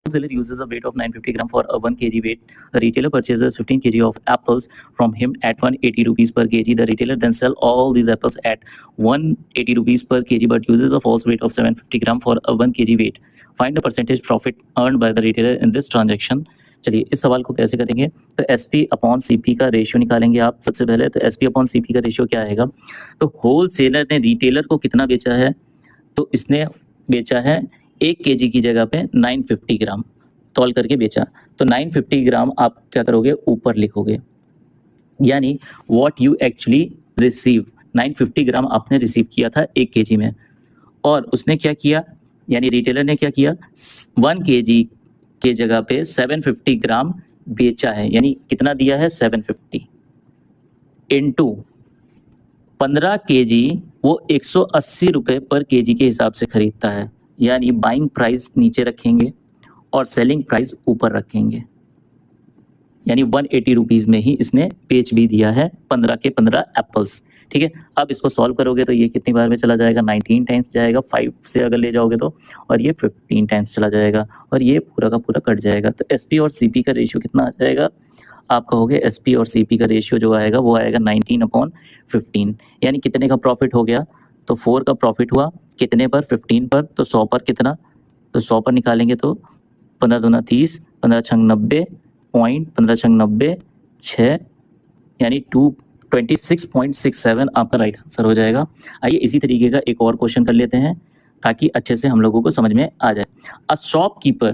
wholesaler uses a weight of 950 gram for a 1 kg weight. A retailer purchases 15 kg of apples from him at 180 rupees per kg. The retailer then sell all these apples at 180 rupees per kg but uses a false weight of 750 gram for a 1 kg weight. Find the percentage profit earned by the retailer in this transaction. चलिए इस सवाल को कैसे करेंगे, तो SP upon CP का ratio निकालेंगे आप सबसे पहले। तो SP अपॉन CP का रेशियो क्या आएगा, तो होलसेलर ने रिटेलर को कितना बेचा है, तो इसने बेचा है 1 kg की जगह पे 950 ग्राम तौल करके बेचा। तो 950 ग्राम आप क्या करोगे, ऊपर लिखोगे, यानी व्हाट यू एक्चुअली रिसीव। 950 ग्राम आपने रिसीव किया था 1 kg में, और उसने क्या किया, यानी रिटेलर ने क्या किया, 1 kg के जगह पे 750 ग्राम बेचा है, यानी कितना दिया है 750 इंटू 15 kg, वो 180 रुपये पर kg के हिसाब से खरीदता है, यानी बाइंग प्राइस नीचे रखेंगे और सेलिंग प्राइस ऊपर रखेंगे, यानी 180 रुपीज़ में ही इसने बेच भी दिया है 15 के 15 एप्पल्स। ठीक है, अब इसको सॉल्व करोगे तो ये कितनी बार में चला जाएगा, 19 टाइम्स जाएगा, 5 से अगर ले जाओगे तो, और ये 15 टाइम्स चला जाएगा, और ये पूरा का पूरा कट जाएगा। तो SP और CP का रेशियो कितना आ जाएगा, आप कहोगे SP और CP का रेशियो जो आएगा वो आएगा 19/15, यानी कितने का प्रॉफिट हो गया, तो 4 का प्रॉफिट हुआ, कितने पर, 15 पर, तो 100 पर कितना, तो 100 पर निकालेंगे तो 15 दूना 30, 15 छंग 90 पॉइंट, 15 छंग 90 6, यानी 26.67 आपका राइट आंसर हो जाएगा। आइए इसी तरीके का एक और क्वेश्चन कर लेते हैं ताकि अच्छे से हम लोगों को समझ में आ जाए। A shopkeeper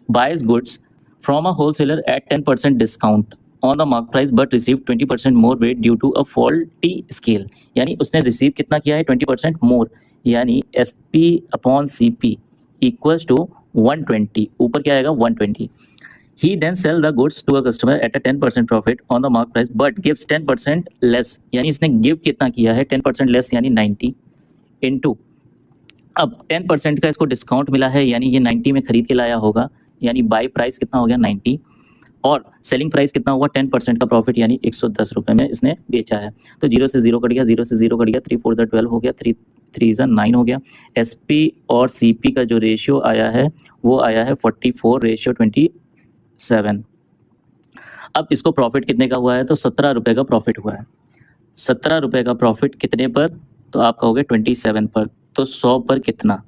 buys goods from a wholesaler at 10% discount on the mark price but receive 20% more weight due to a faulty scale, यानी उसने रिसीव कितना किया है 20% मोर, यानी SP upon CP equals to 120, ऊपर क्या आएगा 120। He then sell the goods to a customer at a 10% profit on the mark price but gives 10% less, यानी इसने गिव कितना किया है 10% लेस, यानी 90 इंटू, अब 10% का इसको डिस्काउंट मिला है, यानी ये 90 में खरीद के लाया होगा, यानी बाई प्राइस कितना हो गया 90, और सेलिंग प्राइस कितना हुआ 10% का प्रॉफिट, यानी 110 रुपये में इसने बेचा है। तो 0 से 0 कट गया, 0 से 0 कट गया, 3 4 12 हो गया, 3 3 9 हो गया। SP और CP का जो रेशियो आया है वो आया है 44:27। अब इसको प्रॉफिट कितने का हुआ है, तो 17 रुपये का प्रॉफिट हुआ है। 17 रुपये का प्रॉफिट कितने पर, तो आप कहोगे 27 पर, तो 100 पर कितना।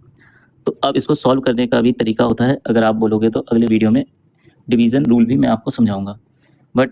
तो अब इसको सॉल्व करने का भी तरीका होता है, अगर आप बोलोगे तो अगले वीडियो में डिवीज़न रूल भी मैं आपको समझाऊंगा, बट